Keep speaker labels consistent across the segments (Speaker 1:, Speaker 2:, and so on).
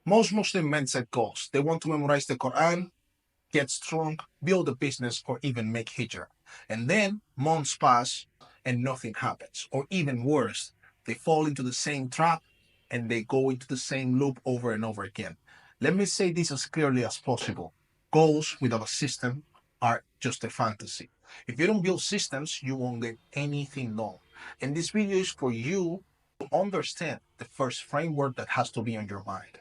Speaker 1: Most Muslim men set goals. They want to memorize the Quran, get strong, build a business, or even make hijrah. And then months pass and nothing happens. Or even worse, they fall into the same trap and they go into the same loop over and over again. Let me say this as clearly as possible. Goals without a system are just a fantasy. If you don't build systems, you won't get anything done. And this video is for you to understand the first framework that has to be on your mind.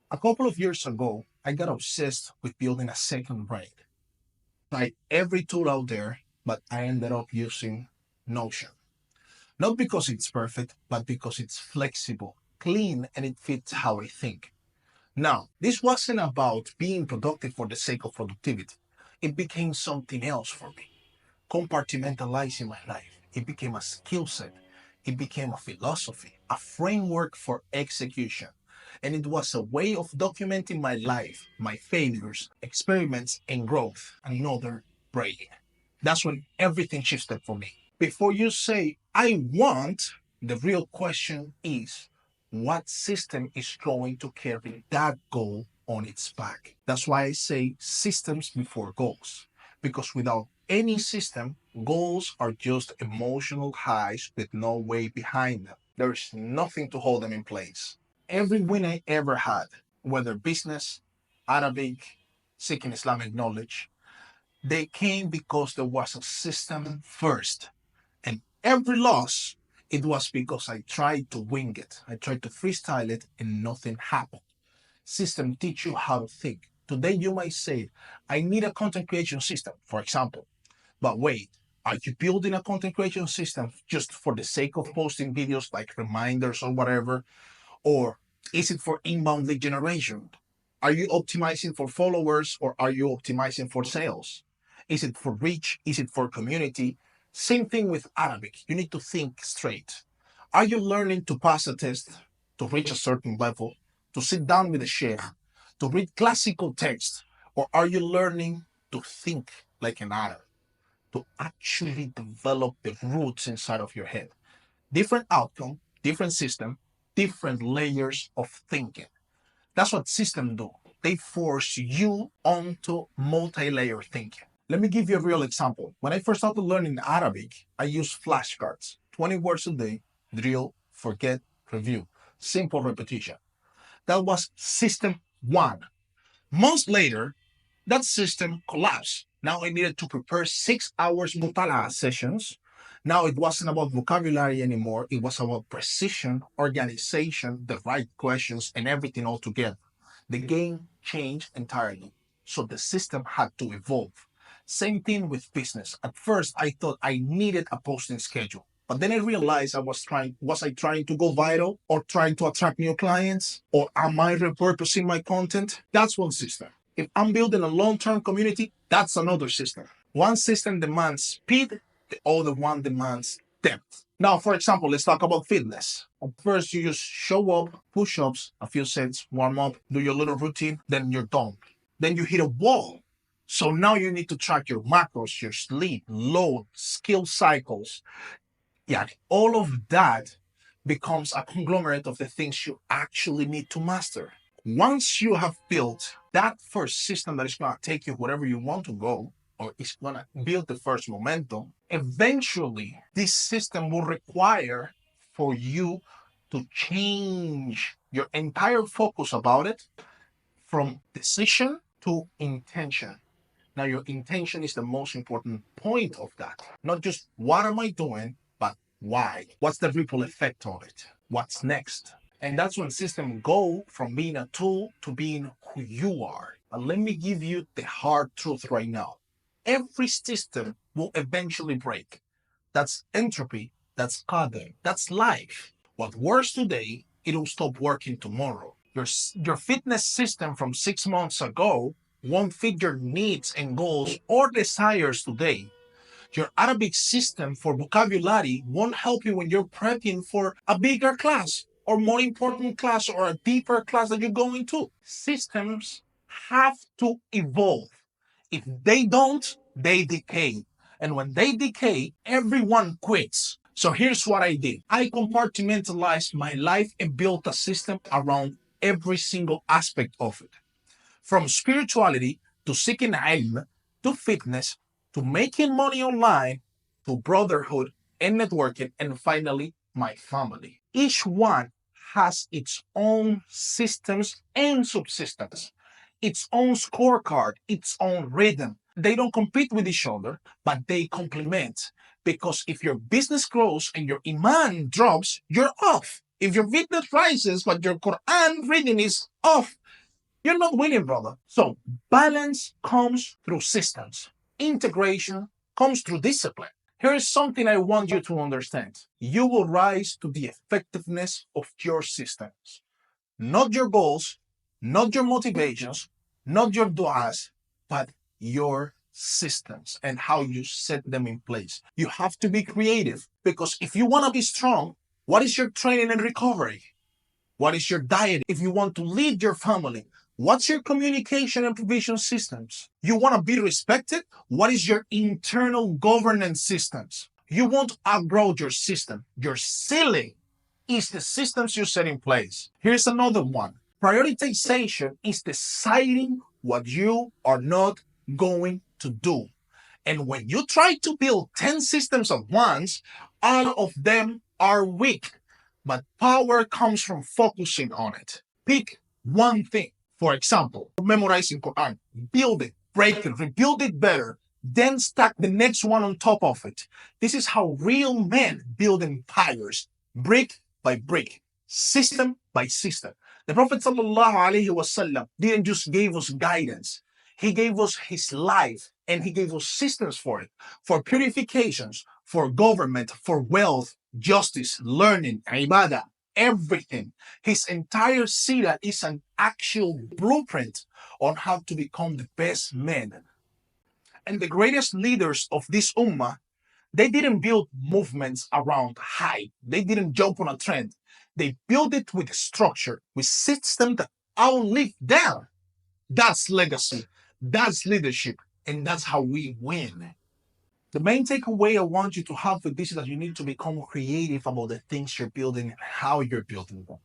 Speaker 1: A couple of years ago, I got obsessed with building a second brain. Tried every tool out there, but I ended up using Notion. Not because it's perfect, but because it's flexible, clean, and it fits how I think. Now, this wasn't about being productive for the sake of productivity. It became something else for me. Compartmentalizing my life. It became a skill set. It became a philosophy, a framework for execution. And it was a way of documenting my life, my failures, experiments, and growth. Another brain. That's when everything shifted for me. Before you say, I want, the real question is, what system is going to carry that goal on its back? That's why I say systems before goals. Because without any system, goals are just emotional highs with no way behind them. There's nothing to hold them in place. Every win I ever had, whether business, Arabic, seeking Islamic knowledge, they came because there was a system first. And every loss, it was because I tried to wing it. I tried to freestyle it and nothing happened. System teach you how to think. Today you might say, I need a content creation system, for example. But wait, are you building a content creation system just for the sake of posting videos like reminders or whatever? Or is it for inbound lead generation? Are you optimizing for followers or are you optimizing for sales? Is it for reach? Is it for community? Same thing with Arabic. You need to think straight. Are you learning to pass a test, to reach a certain level, to sit down with a sheikh, to read classical text? Or are you learning to think like an Arab, to actually develop the roots inside of your head? Different outcome, different system, different layers of thinking. That's what systems do. They force you onto multi-layer thinking. Let me give you a real example. When I first started learning Arabic, I used flashcards. 20 words a day, drill, forget, review. Simple repetition. That was system one. Months later, that system collapsed. Now I needed to prepare 6 hours mutala sessions. Now it wasn't about vocabulary anymore. It was about precision, organization, the right questions, and everything all together. The game changed entirely. So the system had to evolve. Same thing with business. At first, I thought I needed a posting schedule. But then I realized was I trying to go viral or trying to attract new clients? Or am I repurposing my content? That's one system. If I'm building a long-term community, that's another system. One system demands speed, the other one demands depth. Now, for example, let's talk about fitness. At first, you just show up, push-ups, a few sets, warm up, do your little routine, then you're done. Then you hit a wall. So now you need to track your macros, your sleep, load, skill cycles. Yeah, all of that becomes a conglomerate of the things you actually need to master. Once you have built that first system that is going to take you wherever you want to go, or is going to build the first momentum, eventually this system will require for you to change your entire focus about it from decision to intention. Now, your intention is the most important point of that. Not just what am I doing, but why? What's the ripple effect of it? What's next? And that's when systems go from being a tool to being who you are. But let me give you the hard truth right now. Every system will eventually break. That's entropy, that's qadr, that's life. What works today, it'll stop working tomorrow. Your fitness system from 6 months ago won't fit your needs and goals or desires today. Your Arabic system for vocabulary won't help you when you're prepping for a bigger class or more important class or a deeper class that you're going to. Systems have to evolve. If they don't, they decay. And when they decay, everyone quits. So here's what I did. I compartmentalized my life and built a system around every single aspect of it. From spirituality to seeking ilm, to fitness, to making money online, to brotherhood and networking, and finally, my family. Each one has its own systems and subsystems, its own scorecard, its own rhythm. They don't compete with each other, but they complement. Because if your business grows and your iman drops, you're off. If your fitness rises but your Quran reading is off, you're not winning, brother. So balance comes through systems. Integration comes through discipline. Here is something I want you to understand. You will rise to the effectiveness of your systems, not your goals, not your motivations, not your du'as, but your systems and how you set them in place. You have to be creative because if you want to be strong, what is your training and recovery? What is your diet? If you want to lead your family, what's your communication and provision systems? You want to be respected? What is your internal governance systems? You won't outgrow your system. Your ceiling is the systems you set in place. Here's another one. Prioritization is deciding what you are not going to do. And when you try to build 10 systems at once, all of them are weak. But power comes from focusing on it. Pick one thing. For example, memorizing Quran, build it, break it, rebuild it better, then stack the next one on top of it. This is how real men build empires, brick by brick, system by system. The Prophet ﷺ didn't just give us guidance. He gave us his life and he gave us systems for it, for purifications, for government, for wealth, justice, learning, ibadah, everything. His entire sira is an actual blueprint on how to become the best men. And the greatest leaders of this ummah, they didn't build movements around hype. They didn't jump on a trend. They built it with structure, with system that outlive them. That's legacy. That's leadership. And that's how we win. The main takeaway I want you to have with this is that you need to become creative about the things you're building and how you're building them.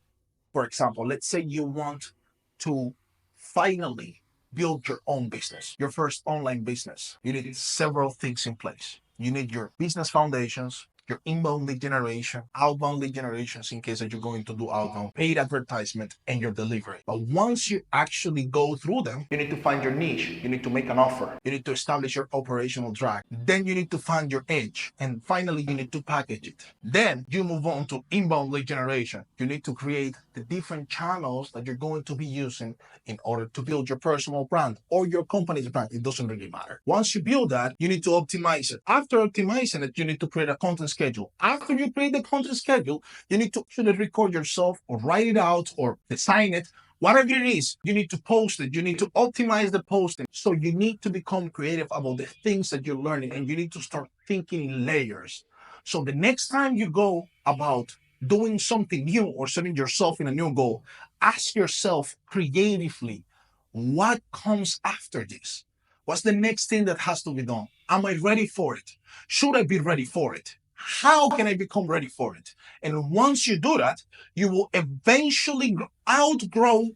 Speaker 1: For example, let's say you want to finally build your own business, your first online business. You need several things in place. You need your business foundations, your inbound lead generation, outbound lead generations in case that you're going to do outbound, paid advertisement, and your delivery. But once you actually go through them, you need to find your niche. You need to make an offer. You need to establish your operational drag. Then you need to find your edge. And finally, you need to package it. Then you move on to inbound lead generation. You need to create the different channels that you're going to be using in order to build your personal brand or your company's brand. It doesn't really matter. Once you build that, you need to optimize it. After optimizing it, you need to create a content schedule. After you create the content schedule, you need to actually record yourself or write it out or design it. Whatever it is, you need to post it. You need to optimize the posting. So you need to become creative about the things that you're learning and you need to start thinking in layers. So the next time you go about doing something new or setting yourself in a new goal, ask yourself creatively, what comes after this? What's the next thing that has to be done? Am I ready for it? Should I be ready for it? How can I become ready for it? And once you do that, you will eventually outgrow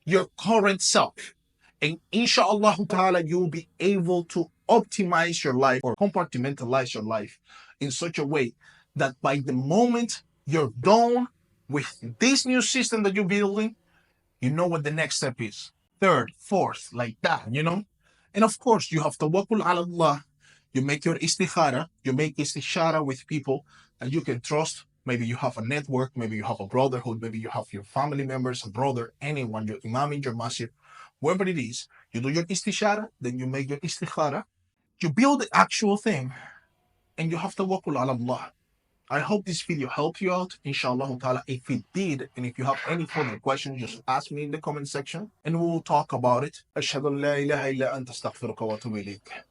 Speaker 1: your current self. And inshallah ta'ala, you will be able to optimize your life or compartmentalize your life in such a way that by the moment you're done with this new system that you're building, you know what the next step is. Third, fourth, like that, you know? And of course, you have tawakkul ala Allah. You make your istikhara, you make istishara with people that you can trust. Maybe you have a network, maybe you have a brotherhood, maybe you have your family members, a brother, anyone, your imam in your masjid, whoever it is. You do your istishara, then you make your istikhara. You build the actual thing, and you have tawakkul ala Allah. I hope this video helped you out, inshallah ta'ala. If it did, and if you have any further questions, just ask me in the comment section, and we will talk about it. Ashhadu an la ilaha illa anta astaghfiruka wa atubu ilayk.